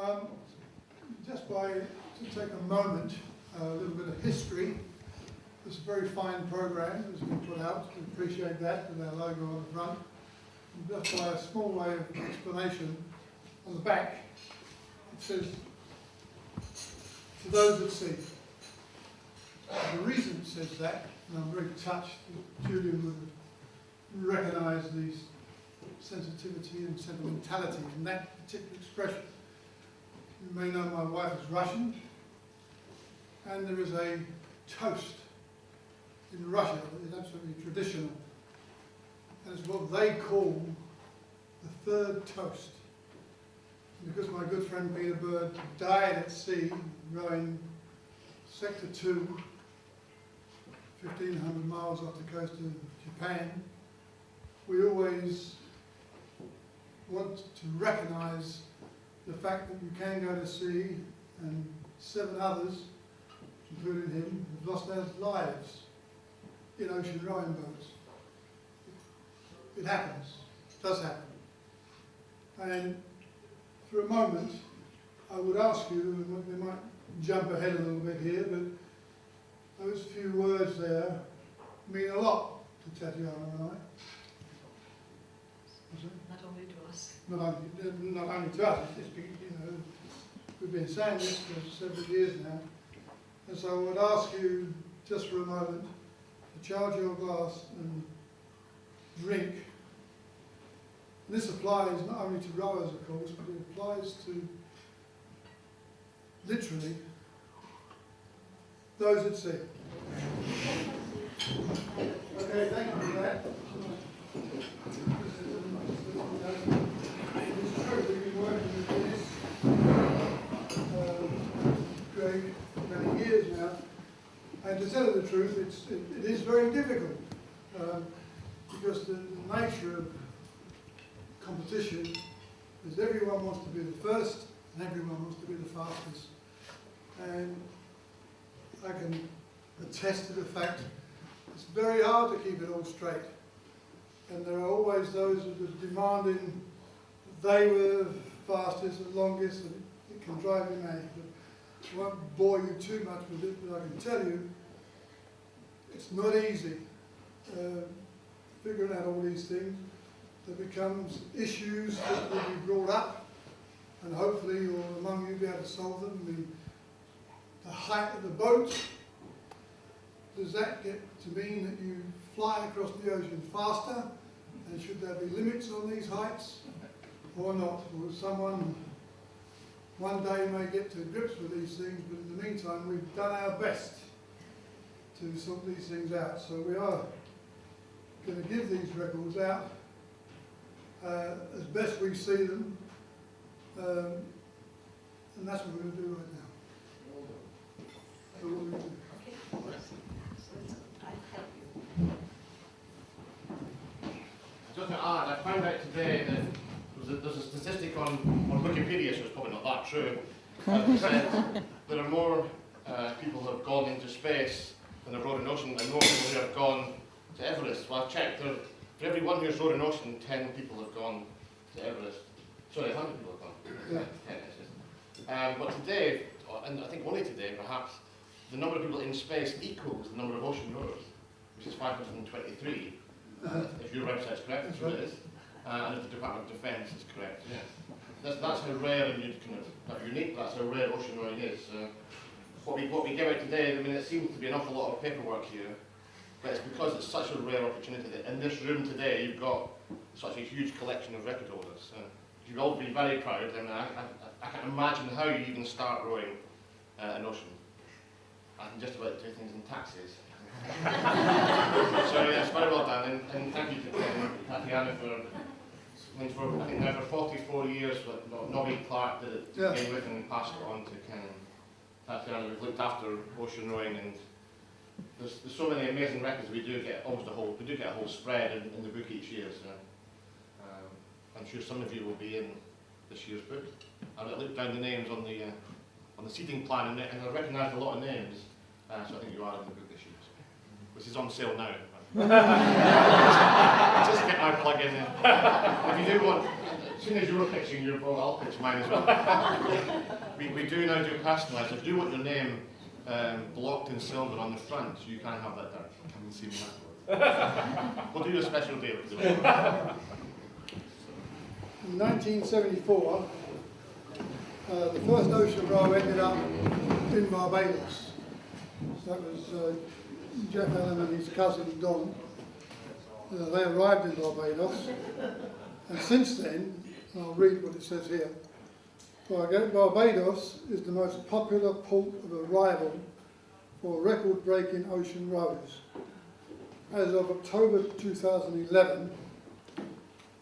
Um, just to take a moment, a little bit of history. This is a very fine program that's been put out. We appreciate that with our logo on the front. And just by a small way of explanation, on the back it says, "To those that see." The reason it says that, and I'm very touched that Julian would recognise the sensitivity and sentimentality in that particular expression. You may know my wife is Russian, and there is a toast in Russia that is absolutely traditional, and it's what they call the third toast. And because my good friend Peter Bird died at sea, rowing Sector 2, 1,500 miles off the coast of Japan, we always want to recognise the fact that you can go to sea, and 7 others, including him, have lost their lives in ocean rowing boats. It happens, it does happen. And for a moment, I would ask you, and we might jump ahead a little bit here, but those few words there mean a lot to Tatiana and I. Not only to us. Not only to us, it's, we've been saying this for several years now. And so I would ask you, just for a moment, to charge your glass and drink. And this applies not only to rowers, of course, but it applies to, literally, those at sea. Okay, thank you for that. It's true, we've been working with this, Greg, for many years now, and to tell you the truth, it is very difficult, because the nature of competition is everyone wants to be the first and everyone wants to be the fastest. And I can attest to the fact it's very hard to keep it all straight. And there are always those that are demanding that they were fastest and longest, and it can drive you mad. But I won't bore you too much with it, but I can tell you it's not easy figuring out all these things. There becomes issues that will be brought up, and hopefully you'll among you be able to solve them. The height of the boat, does that get to mean that you fly across the ocean faster? And should there be limits on these heights or not? Or someone one day may get to grips with these things, but in the meantime we've done our best to sort these things out. So we are going to give these records out as best we see them, and that's what we're going to do right now. So what we do. Okay. So I'll help you. Just to add, I found out today that there's a statistic on Wikipedia, so it's probably not that true, that said there are more people who have gone into space than have rowed an ocean, and more people who have gone to Everest. Well, I've checked, for every one who's rowed an ocean, 10 people have gone to Everest. Sorry, 100 people have gone. Yeah. 10, it's just. But today, and I think only today perhaps, the number of people in space equals the number of ocean rowers, which is 523. If your website's correct, that's what it is. And if the Department of Defence is correct, yes. That's how rare and not unique, that's how rare ocean rowing is. What we give out today, I mean, it seems to be an awful lot of paperwork here, but it's because it's such a rare opportunity that in this room today you've got such a huge collection of record holders. You've all been very proud. I mean, I can't imagine how you even start rowing an ocean. I can just about do things in taxis. So yes, very well done, and thank you to Tatiana for I think now for 44 years, Nobby Clark did it to begin with and passed it on to Ken. Tatiana, we've looked after ocean rowing, and there's so many amazing records. We do get a whole spread in the book each year. So I'm sure some of you will be in this year's book. I looked down the names on the seating plan, and I recognised a lot of names. So I think you are in the book this year, which is on sale now. Just get my plug in. If you do want, As soon as you were pitching your ball, I'll pitch mine as well. we do now do personalised, so do want your name blocked in silver on the front, so you can have that done. Come and see me afterwards. We'll do a special deal. In 1974, the first ocean row ended up in Barbados. So that was Jeff Allen and his cousin Don. They arrived in Barbados, and since then, I'll read what it says here. Barbados is the most popular port of arrival for record-breaking ocean rows. As of October 2011,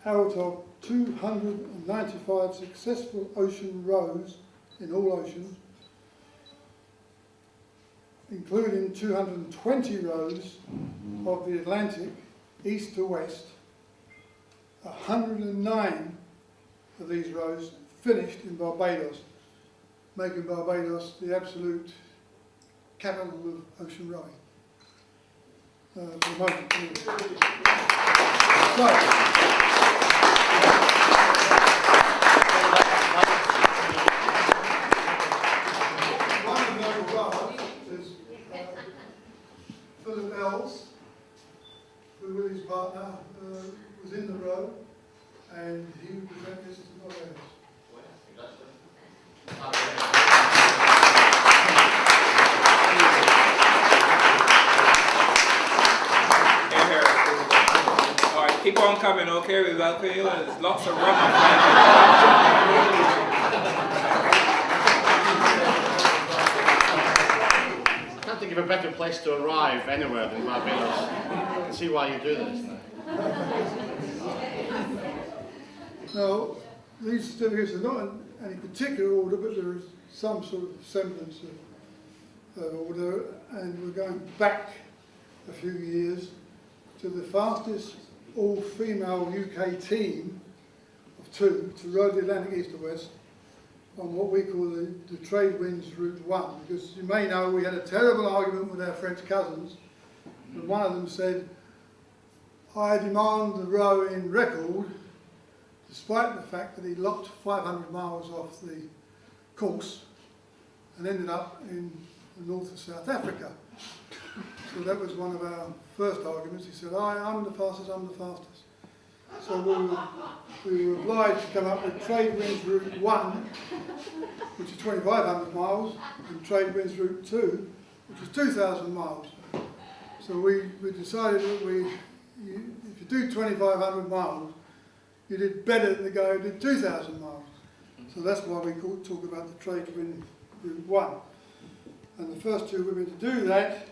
out of 295 successful ocean rows in all oceans, including 220 rows of the Atlantic, east to west, 109 of these rows finished in Barbados, making Barbados the absolute capital of ocean rowing. For the moment. So, one of those rowers is Philip Ells, who with his partner was in the row, and he would present this to Barbados. Alright, keep on coming, okay? We welcome you. There's lots of rum. I can't think of a better place to arrive anywhere than Barbados. I can see why you do this. Now, these certificates are not in any particular order, but there is some sort of semblance of order, and we're going back a few years to the fastest all-female UK team of two to row the Atlantic east to west on what we call the Trade Winds Route 1, because you may know we had a terrible argument with our French cousins, and one of them said, I demand the row in record, despite the fact that he lopped 500 miles off the course and ended up in the north of South Africa. So that was one of our first arguments. He said, I'm the fastest, I'm the fastest. So we were obliged to come up with Trade Winds Route 1, which is 2,500 miles, and Trade Winds Route 2, which is 2,000 miles. So we decided that if you do 2,500 miles, you did better than the guy who did 2,000 miles. So that's why we talk about the Trade Wind Route 1. And the first two women to do that,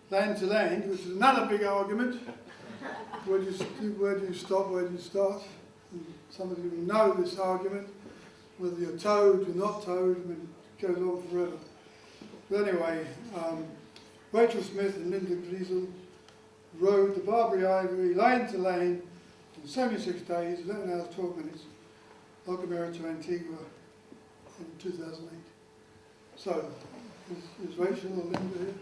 land to land, which is another big argument. Where do you stop, where do you start? And some of you will know this argument, whether you're towed, you're not towed, I mean, it goes on forever. But anyway, Rachel Smith and Linda Griesel rowed the Barbary Ivory land to land in 76 days, 11 hours, 12 minutes, Locomera to Antigua in 2008. So, is Rachel or Linda here?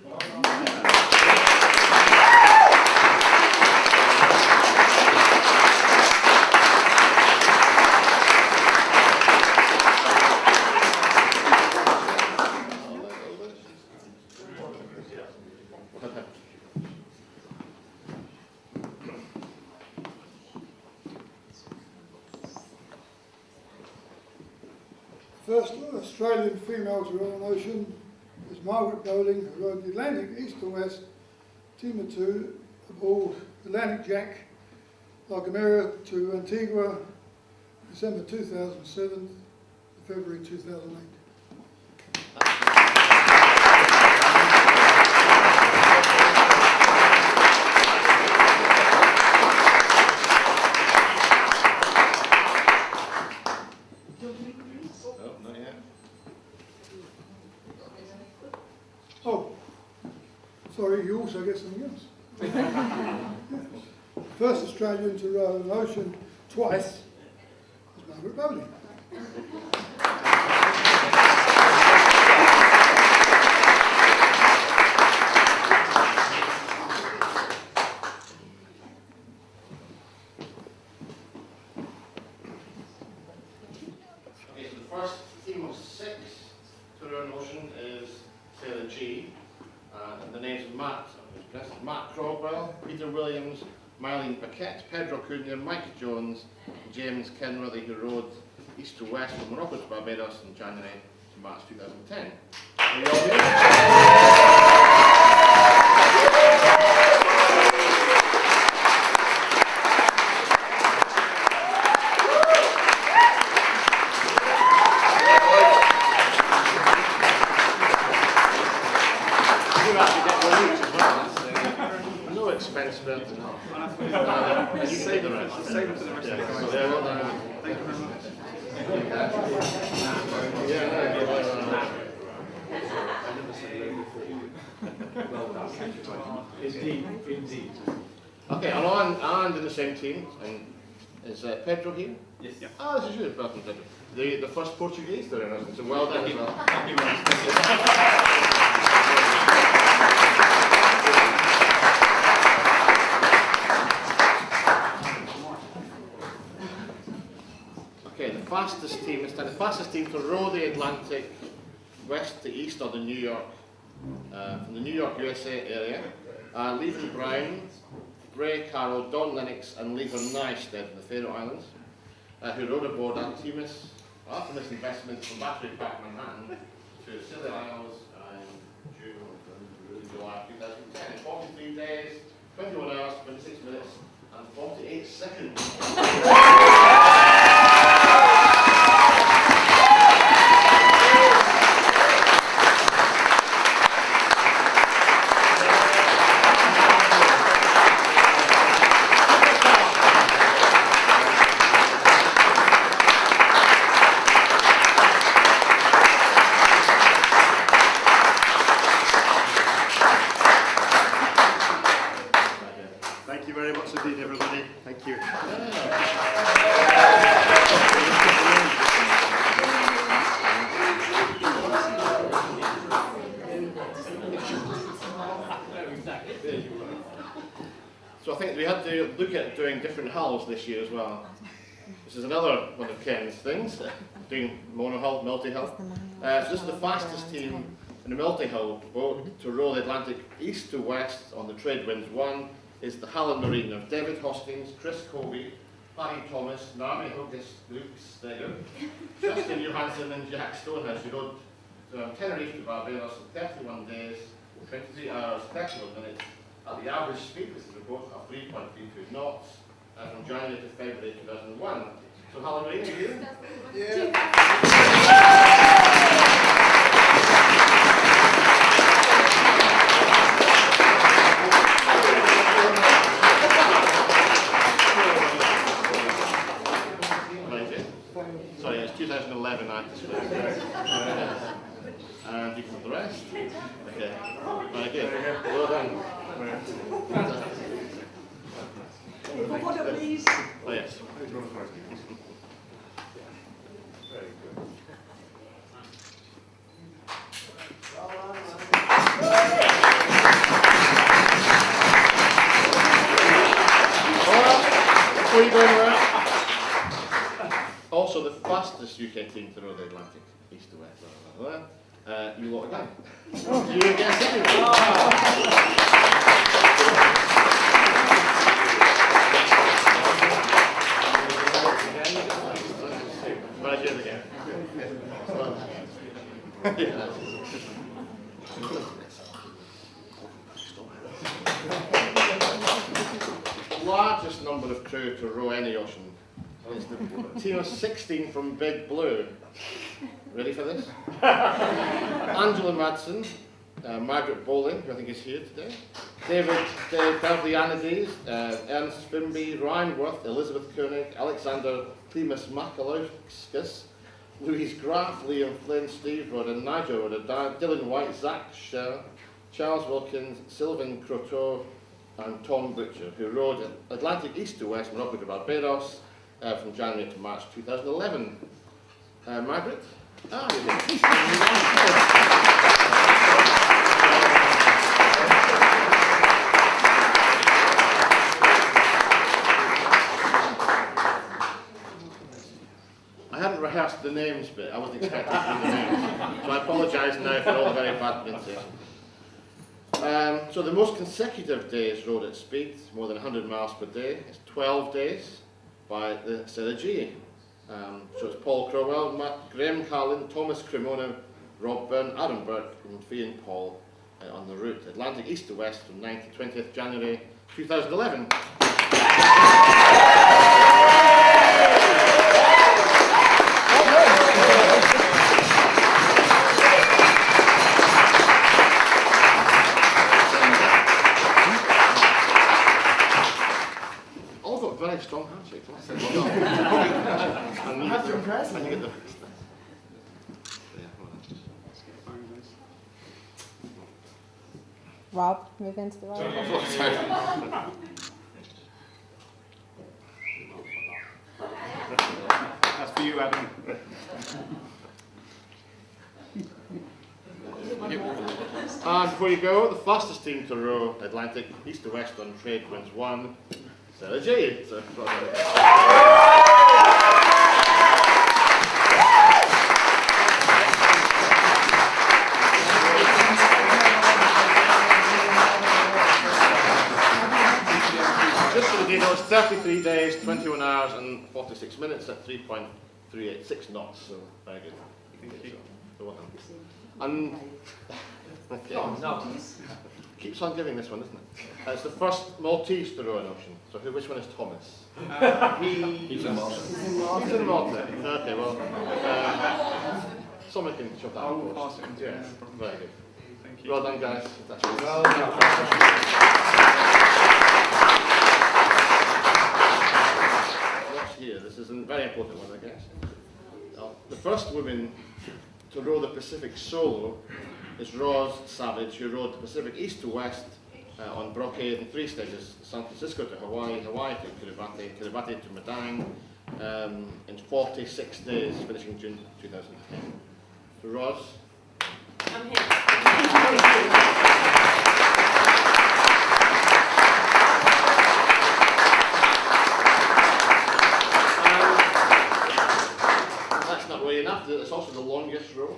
First Australian female to row an ocean is Margaret Bowling, who rowed the Atlantic east to west, team of two, aboard Atlantic Jack, La Gomera to Antigua, December 2007 to February 2008. Oh, sorry, you also get something else. First Australian to row an ocean twice was Margaret Bowling. first team of 6 to row an ocean is Sarah G. And the names of Matt Crockwell, Peter Williams, Mylene Paquette, Pedro Cunha, Mike Jones, James Kenworthy, who rowed east to west from Morocco to Barbados in January to March 2010. Are you all here? You actually get one each as well. That's no expense for it. And you can take the rest. Save it for the rest of the So guys. they're all done. Thank you very much. Indeed. Okay, and in the same team, and is Pedro here? Yes. Ah, this is you, welcome Pedro. The first Portuguese there, so well done as well. Thank you very much. Okay, the fastest team to row the Atlantic west to east of the New York, from the New York, USA area, Levan Brown, Ray Carroll, Don Lennox and Lever Nystead from the Faroe Islands, who rowed aboard Artemis Investments from Battery Park, Manhattan to Scilly Isles in July 2010. In 43 days, 21 hours, 26 minutes and 48 seconds. Thank you very much indeed, everybody. Thank you. So I think we had to look at doing different hulls this year as well. This is another one of Ken's things, doing monohull, multi-hull. So this is the fastest team in the multi-hull boat to row the Atlantic east to west on the trade winds. One is the Hallen Marine of David Hoskins, Chris Colby, Paddy Thomas, Naomi Hughes, Luke Steger, Justin Johansson and Jack Stonehouse, who rowed from Tenerife to Barbados in 31 days, 23 hours, 31 minutes, at the average speed, this is a boat of 3.32 knots, from January to February 2001. So Hallen Marine, are you here? Yeah. Sorry, it's 2011 I displayed. And you can have the rest. Okay. Very good. Well done. Order, please. Oh yes. Before you go anywhere, also the fastest UK team to row the Atlantic, east to west, blah, blah, blah. You lot again. You against everyone. Right, here's again. Yeah. Largest number of crew to row any ocean is the team of 16 from Big Blue. Ready for this? Angela Madsen, Margaret Bowling, who I think is here today, David Beverly Anades, Ernst Fimby, Ryan Worth, Elizabeth Koenig, Alexander Klimas Makalauskas, Louise Graff, Liam Flynn, Steve Rodden, Nigel Rodden, Dylan White, Zach Sher, Charles Wilkins, Sylvan Croteau, and Tom Butcher, who rowed Atlantic east to west, Morocco to Barbados, from January to March 2011. Margaret? Ah, I hadn't rehearsed the names bit. I wasn't expecting to do the names. So I apologise now for all the very bad pronunciation. So the most consecutive days rowed at speed, more than 100 miles per day, is 12 days by the Sarah G. So it's Paul Crowell, Graham Carlin, Thomas Cremona, Rob Byrne, Aaron Burke, and Fee and Paul on the route Atlantic east to west from 9th to 20th January 2011. All got very strong handshakes. I said, well done. I have to impress me. Rob, move into the right. That's for you, Adam. And before you go, the fastest team to row Atlantic east to west on trade winds 1, Sarah J. So, just for the details, 33 days, 21 hours and 46 minutes at 3.386 knots, so very good. Thank you. So well done. And okay. Keeps on giving this one, doesn't it? It's the first Maltese to row an ocean. So which one is Thomas? He's a Malta. He's in Malta. Okay, well, someone can shove that I'll on pass it on to you. Yes, No problem. very good. Thank you. Well done, guys. That's good. What's here? This is a very important one, I guess. Now, the first woman to row the Pacific solo is Roz Savage, who rowed the Pacific east to west on Brocade in 3 stages: San Francisco to Hawaii, Hawaii to Kiribati, Kiribati to Madang, in 46 days, finishing June 2010. So Roz. I'm here. That's not way enough. It's also the longest row.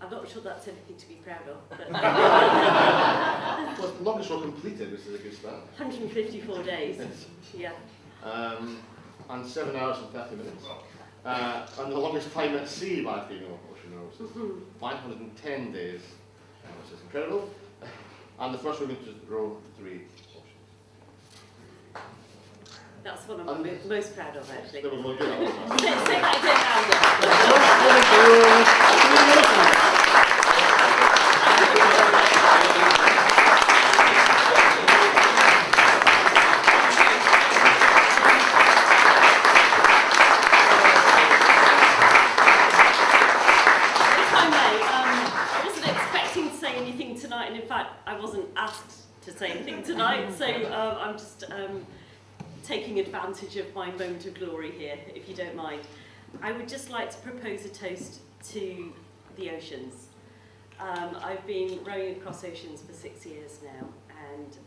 I'm not sure that's anything to be proud of, but Well, the longest row completed, which is a good start. 154 days. Yeah. And 7 hours and 30 minutes. And the longest time at sea by female ocean rowers, 510 days, which is incredible. And the first woman to row 3 oceans. That's what I'm And- most proud of, actually. So we'll do that one. Say that If I may, I wasn't expecting to say anything tonight, and in fact, I wasn't asked to say anything tonight, so I'm just taking advantage of my moment of glory here, if you don't mind. I would just like to propose a toast to the oceans. I've been rowing across oceans for 6 years now, and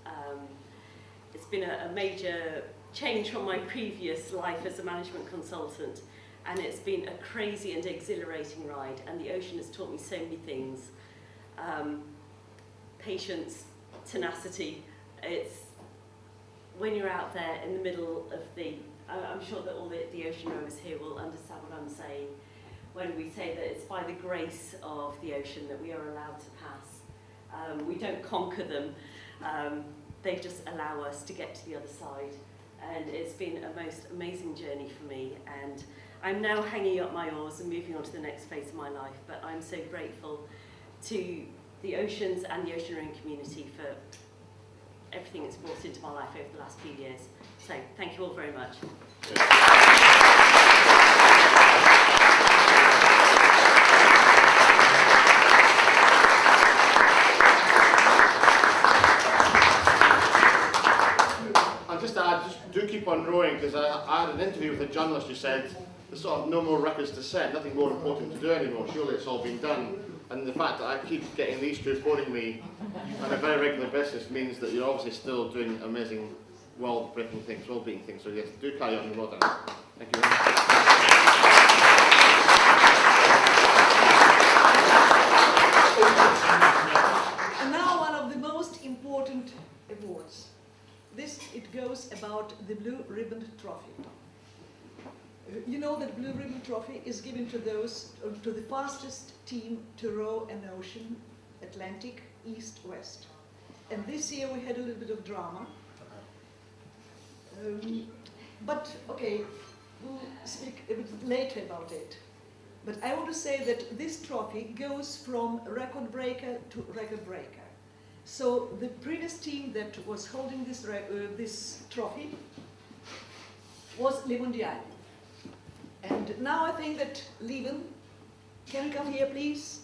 it's been a major change from my previous life as a management consultant, and it's been a crazy and exhilarating ride, and the ocean has taught me so many things. Patience, tenacity. It's when you're out there in the middle of the, I'm sure that all the ocean rowers here will understand what I'm saying when we say that it's by the grace of the ocean that we are allowed to pass. We don't conquer them, they just allow us to get to the other side. And it's been a most amazing journey for me, and I'm now hanging up my oars and moving on to the next phase of my life, but I'm so grateful to the oceans and the ocean rowing community for everything it's brought into my life over the last few years. So thank you all very much. And just to add, just do keep on rowing, because I had an interview with a journalist who said there's sort of no more records to set, nothing more important to do anymore, surely it's all been done. And the fact that I keep getting these two phoning me on a very regular basis means that you're obviously still doing amazing, world-breaking things, world-beating things. So yes, do carry on, well done. Thank you very much. You know that Blue Ribbon Trophy is given to those, to the fastest team to row an ocean, Atlantic, east-west. And this year we had a little bit of drama. But, okay, we'll speak a bit later about it. But I want to say that this trophy goes from record breaker to record breaker. So the previous team that was holding this, this trophy was Le Mondial. And now I think that Leven, can you come here please?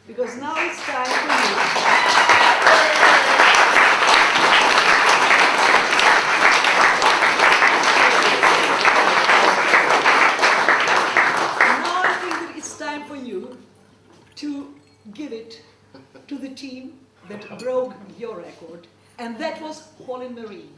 Because now it's time for you. Now I think that it's time for you to give it to the team that broke your record, and that was Holland Marine.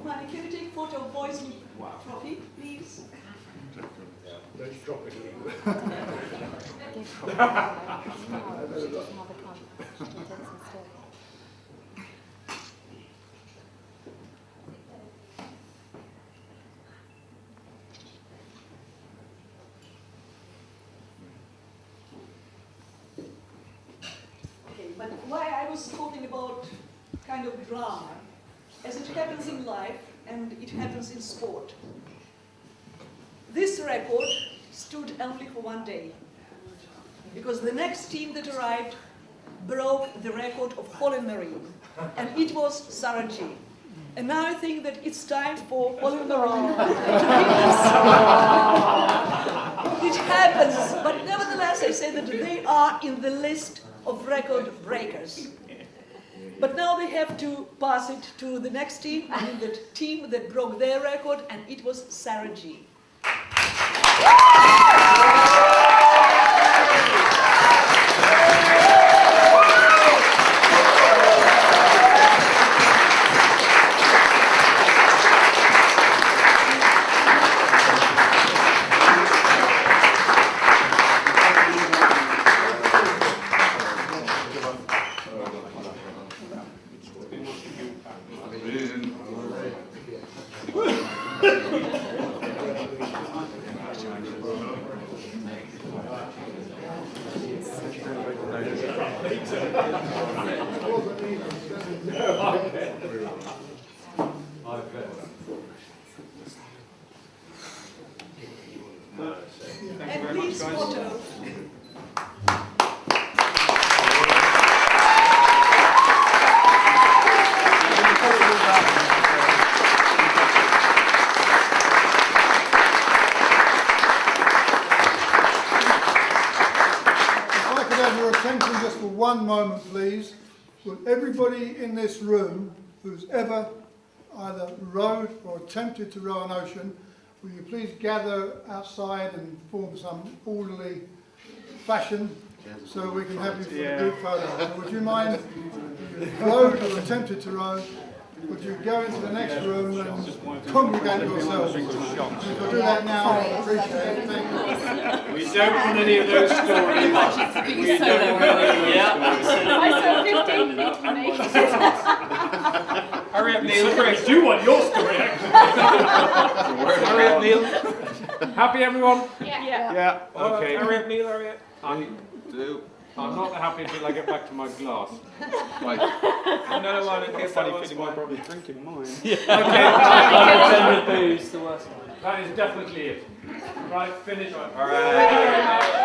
Manny, can you take a photo of boys with trophy, please? Give them Okay, but why I was talking about kind of drama, as it happens in life and it happens in sport. This record stood only for one day, because the next team that arrived broke the record of Holland Marine, and it was Sarajevo. And now I think that it's time for Holland Marine to beat us. It happens, but nevertheless I say that they are in the list of record breakers. But now they have to pass it to the next team, I mean the team that broke their record, and it was Sarajevo. And please photo. If I could have your attention just for one moment, please. Will everybody in this room who's ever either rowed or attempted to row an ocean, will you please gather outside and form some orderly fashion so we can have you for the group photo? So would you mind, if you rowed or attempted to row, would you go into the next room and congregate yourselves? If you do that now, I appreciate it. Thank you. We don't want any of those stories. We don't want any of those stories. I saw 15 people. Hurry up, Neil. Chris, you want your story, actually. Hurry up, Neil. Happy, everyone? Yeah. Yeah. Okay. Hurry up, Neil. Hurry up. I'm not happy until I get back to my glass. Another one in case that one's spoiled. probably drinking mine. Okay. That is definitely it. Right, finish. All right.